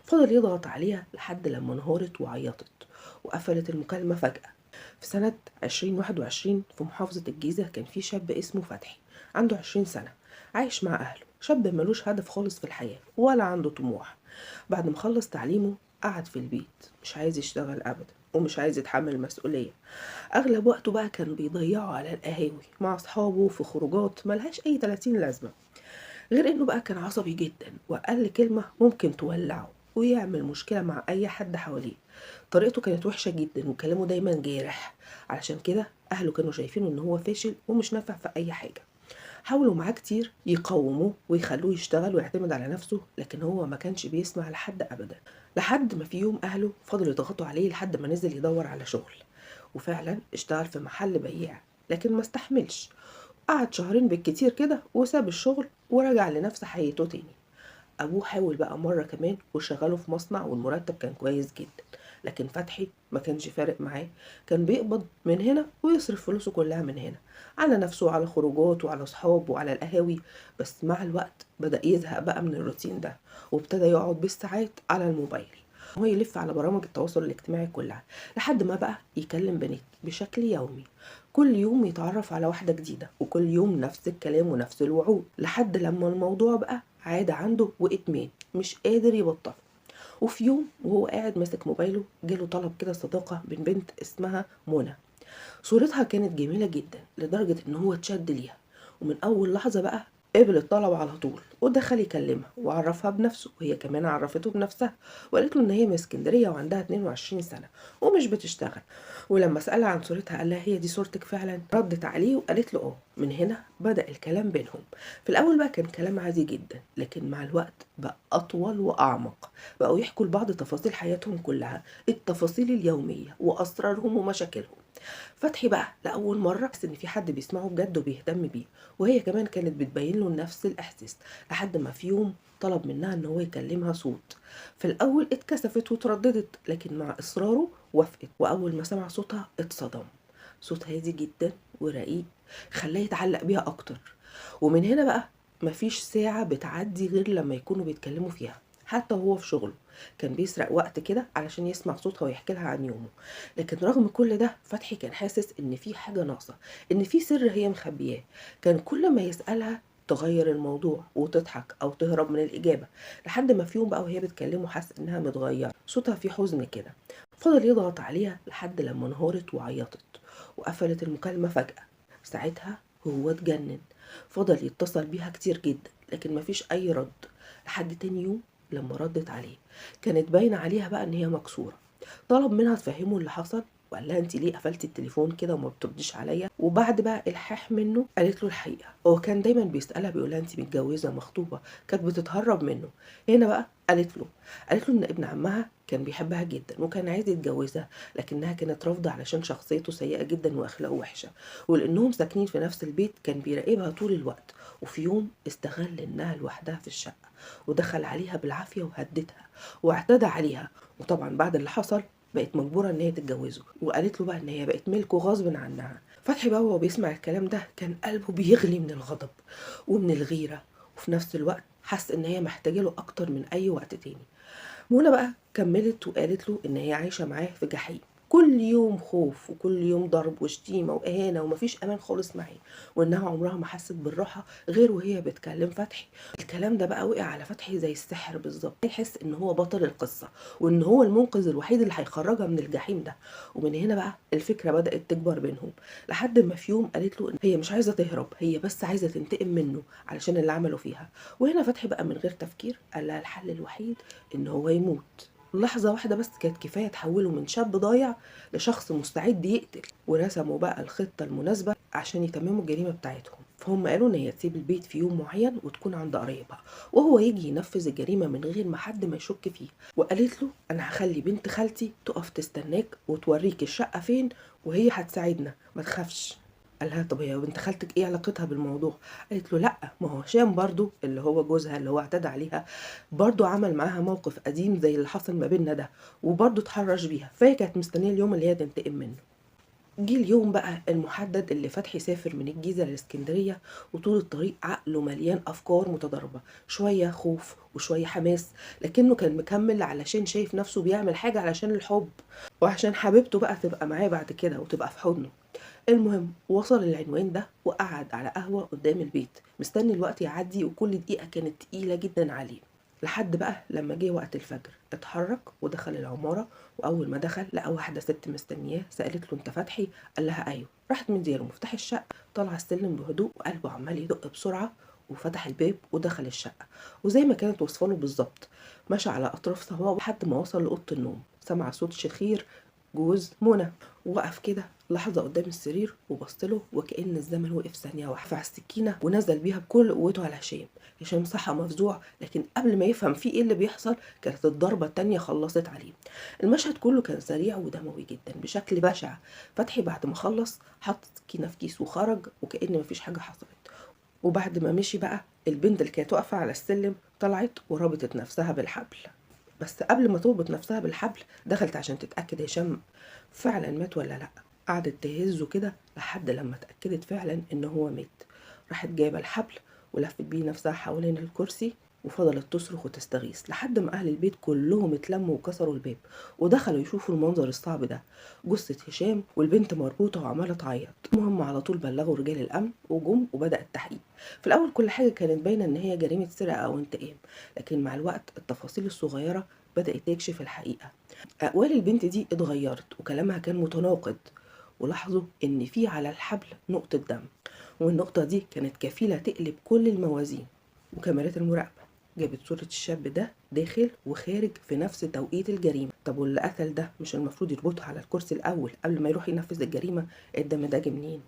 فضل يضغط عليها لحد لما انهارت وعيطت وقفلت المكالمة فجأة. في سنة 2021 في محافظة الجيزة كان في شاب اسمه فتحي، عنده 20 سنة، عايش مع أهله. شاب ملوش هدف خالص في الحياة ولا عنده طموح. بعد ما خلص تعليمه قعد في البيت، مش عايز يشتغل أبدا ومش عايز يتحمل مسؤولية. أغلب وقته بقى كان بيضيعه على القهاوي مع أصحابه في خروجات ملهاش أي 30 لازمة. غير إنه بقى كان عصبي جدا، وأقل كلمة ممكن تولعه ويعمل مشكلة مع أي حد حواليه. طريقته كانت وحشة جدا وكلامه دايما جارح. علشان كده أهله كانوا شايفينه إن هو فاشل ومش نافع في أي حاجة. حاولوا معاه كتير يقوموه ويخلوه يشتغل ويعتمد على نفسه، لكن هو ما كانش بيسمع لحد أبدا. لحد ما في يوم أهله فضلوا يضغطوا عليه لحد ما نزل يدور على شغل. وفعلا اشتغل في محل بياع، لكن ما استحملش. قعد شهرين بالكتير كده وساب الشغل ورجع لنفس حياته تاني. أبوه حاول بقى مرة كمان وشغله في مصنع والمرتب كان كويس جدا، لكن فتحي ما كانش فارق معاه. كان بيقبض من هنا ويصرف فلوسه كلها من هنا على نفسه وعلى خروجات وعلى أصحابه وعلى القهاوي. بس مع الوقت بدأ يزهق بقى من الروتين ده، وابتدى يقعد بالساعات على الموبايل. هو يلف على برامج التواصل الاجتماعي كلها لحد ما بقى يكلم بنات بشكل يومي. كل يوم يتعرف على واحدة جديدة وكل يوم نفس الكلام ونفس الوعود، لحد لما الموضوع بقى عادة عنده وإدمان مش قادر يبطل. وفي يوم وهو قاعد ماسك موبايله جاله طلب كده صداقة من بنت اسمها منى. صورتها كانت جميلة جدا لدرجة ان هو اتشد ليها، ومن اول لحظة بقى قبل الطلب على طول ودخل يكلمها وعرفها بنفسه وهي كمان عرفته بنفسها، وقالت له ان هي من اسكندرية وعندها 22 سنة ومش بتشتغل. ولما سألها عن صورتها قال لها هي دي صورتك فعلا؟ ردت عليه وقالت له اه. من هنا بدأ الكلام بينهم. في الاول بقى كان كلام عادي جدا، لكن مع الوقت بقى اطول واعمق. بقوا يحكوا لبعض تفاصيل حياتهم كلها، التفاصيل اليومية واسرارهم ومشاكلهم. فتحي بقى لأول مرة حس إن في حد بيسمعه بجد وبيهتم بيه، وهي كمان كانت بتبين له نفس الإحساس. لحد ما في يوم طلب منها إن هو يكلمها صوت. في الأول اتكسفت وترددت، لكن مع إصراره وافقت. وأول ما سمع صوتها اتصدم. صوت هادي جدا ورقيق خلاه يتعلق بيها أكتر. ومن هنا بقى مفيش ساعة بتعدي غير لما يكونوا بيتكلموا فيها. حتى وهو في شغله كان بيسرق وقت كده علشان يسمع صوتها ويحكي لها عن يومه. لكن رغم كل ده فتحي كان حاسس ان في حاجة ناقصة، ان في سر هي مخبياه. كان كل ما يسألها تغير الموضوع وتضحك او تهرب من الاجابة، لحد ما في يوم بقى وهي بتكلمه حس انها متغيرة، صوتها فيه حزن كده. فضل يضغط عليها لحد لما انهارت وعيطت وقفلت المكالمة فجأة. ساعتها هو اتجنن. فضل يتصل بيها كتير جدا لكن مفيش اي رد، لحد تاني يوم لما ردت عليه كانت باينة عليها بقى ان هي مكسورة. طلب منها تفهمه اللي حصل وقال لها انت ليه قفلتي التليفون كده وما بترديش عليا. وبعد بقى الحاح منه قالت له الحقيقه. هو كان دايما بيسالها بيقول لها انت متجوزه مخطوبه، كانت بتتهرب منه. هنا بقى قالت له ان ابن عمها كان بيحبها جدا وكان عايز يتجوزها، لكنها كانت رافضه علشان شخصيته سيئه جدا واخلاقه وحشه، ولانهم ساكنين في نفس البيت كان بيراقبها طول الوقت. وفي يوم استغل انها لوحدها في الشقه ودخل عليها بالعافيه وهددها واعتدى عليها. وطبعا بعد اللي حصل بقت مجبورة ان هي تتجوزه، وقالت له بقى ان هي بقت ملكه غصب عنها. فتحي بقى وهو بيسمع الكلام ده كان قلبه بيغلي من الغضب ومن الغيرة، وفي نفس الوقت حس ان هي محتاجة له اكتر من اي وقت تاني. منى بقى كملت وقالت له ان هي عايشة معاه في جحيم، كل يوم خوف وكل يوم ضرب وشتيمة وإهانة ومفيش أمان خالص معاه، وإنها عمرها ما حست بالراحة غير وهي بتكلم فتحي. الكلام ده بقى وقع على فتحي زي السحر بالظبط، يحس إن هو بطل القصة وإن هو المنقذ الوحيد اللي هيخرجها من الجحيم ده. ومن هنا بقى الفكرة بدأت تكبر بينهم، لحد ما في يوم قالت له إن هي مش عايزة تهرب، هي بس عايزة تنتقم منه علشان اللي عمله فيها. وهنا فتحي بقى من غير تفكير قال لها الحل الوحيد إن هو يموت. لحظة واحدة بس كانت كفاية تحوله من شاب ضايع لشخص مستعد يقتل. ورسموا بقى الخطة المناسبة عشان يتمموا الجريمة بتاعتهم. فهم قالوا ان هي تسيب البيت في يوم معين وتكون عند قرايبها، وهو يجي ينفذ الجريمة من غير ما حد ما يشك فيه. وقالت له انا هخلي بنت خالتي تقف تستناك وتوريك الشقة فين وهي هتساعدنا ما تخافش. قال لها طب هي بنت خالتك ايه علاقتها بالموضوع؟ قالت له لا، ما هو هشام برضو اللي هو جوزها اللي هو اعتدى عليها برضو عمل معاها موقف قديم زي اللي حصل ما بيننا ده، وبرضو اتحرش بيها، فهي كانت مستنيه اليوم اللي هي تنتقم منه. جه اليوم بقى المحدد اللي فتحي سافر من الجيزة للإسكندرية، وطول الطريق عقله مليان أفكار متضاربة، شوية خوف وشوية حماس، لكنه كان مكمل علشان شايف نفسه بيعمل حاجة علشان الحب، وعشان حبيبته بقى تبقى معاه بعد كده وتبقى في حضنه. المهم وصل العنوان ده وقعد على قهوة قدام البيت مستني الوقت يعدي، وكل دقيقة كانت تقيلة جدا عليه، لحد بقى لما جه وقت الفجر اتحرك ودخل العمارة. وأول ما دخل لقى واحدة ست مستنياه، سألت له أنت فتحي؟ قال لها أيوه. راحت مديله مفتاح الشقة، طلع السلم بهدوء وقلبه عمال يدق بسرعة، وفتح الباب ودخل الشقة، وزي ما كانت وصفاله بالظبط مشى على أطراف صوابعه لحد ما وصل لأوضة النوم. سمع صوت شخير جوز منى، وقف كده لحظة قدام السرير وبصله وكأن الزمن وقف ثانية واحدة، رفع السكينة ونزل بيها بكل قوته على هشام. هشام صحى مفزوع، لكن قبل ما يفهم فيه ايه اللي بيحصل كانت الضربة التانية خلصت عليه. المشهد كله كان سريع ودموي جدا بشكل بشع. فتحي بعد ما خلص حط السكينة في كيس وخرج وكأن مفيش حاجة حصلت. وبعد ما مشي بقى البنت اللي كانت واقفة على السلم طلعت وربطت نفسها بالحبل، بس قبل ما تربط نفسها بالحبل دخلت عشان تتأكد هشام فعلا مات ولا لأ. قعدت تهزه كده لحد لما اتأكدت فعلا ان هو مات. راحت جايبة الحبل ولفت بيه نفسها حوالين الكرسي وفضلت تصرخ وتستغيث لحد ما أهل البيت كلهم اتلموا وكسروا الباب ودخلوا يشوفوا المنظر الصعب ده، جثة هشام والبنت مربوطة وعمالة تعيط. المهم على طول بلغوا رجال الأمن وجم وبدأ التحقيق. في الأول كل حاجة كانت باينة إن هي جريمة سرقة أو انتقام، لكن مع الوقت التفاصيل الصغيرة بدأت تكشف الحقيقة. أقوال البنت دي اتغيرت وكلامها كان متناقض، ولاحظوا إن في على الحبل نقطة دم، والنقطة دي كانت كفيلة تقلب كل الموازين. وكاميرات المراقبة جابت صورة الشاب ده داخل وخارج في نفس توقيت الجريمة. طب واللي قتل ده مش المفروض يربطها على الكرسي الأول قبل ما يروح ينفذ الجريمة؟ الدم ده جه منين؟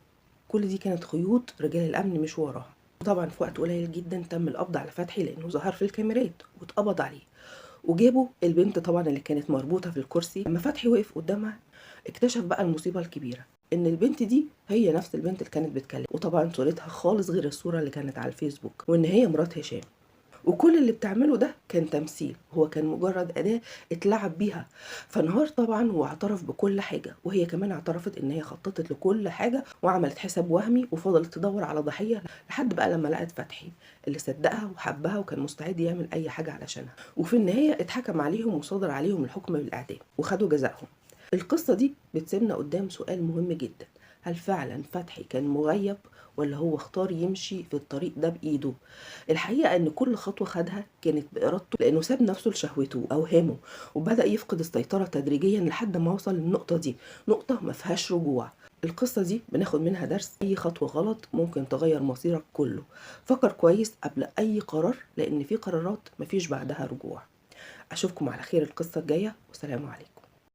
كل دي كانت خيوط رجال الأمن مش وراها. طبعا في وقت قليل جدا تم القبض على فتحي لأنه ظهر في الكاميرات واتقبض عليه. وجابوا البنت طبعا اللي كانت مربوطة في الكرسي. لما فتحي وقف قدامها اكتشف بقى المصيبة الكبيرة، ان البنت دي هي نفس البنت اللي كانت بتكلم، وطبعا صورتها خالص غير الصورة اللي كانت على الفيسبوك، وان هي مرات هشام. وكل اللي بتعمله ده كان تمثيل، هو كان مجرد أداة اتلعب بيها. فانهار طبعا واعترف بكل حاجة، وهي كمان اعترفت ان هي خططت لكل حاجة وعملت حساب وهمي وفضلت تدور على ضحية لحد بقى لما لقت فتحي اللي صدقها وحبها وكان مستعد يعمل اي حاجة علشانها. وفي النهاية اتحكم عليهم وصدر عليهم الحكم بالإعدام وخدوا جزائهم. القصة دي بتسيبنا قدام سؤال مهم جدا، هل فعلا فتحي كان مغيب ولا هو اختار يمشي في الطريق ده بإيده؟ الحقيقة ان كل خطوة خدها كانت بإرادته، لأنه ساب نفسه لشهوته وأوهامه وبدأ يفقد السيطرة تدريجيا لحد ما وصل للنقطة دي، نقطة ما فيهاش رجوع. القصة دي بناخد منها درس، أي خطوة غلط ممكن تغير مصيرك كله. فكر كويس قبل أي قرار، لأن في قرارات مفيش بعدها رجوع. أشوفكم على خير القصة الجاية، والسلام عليكم.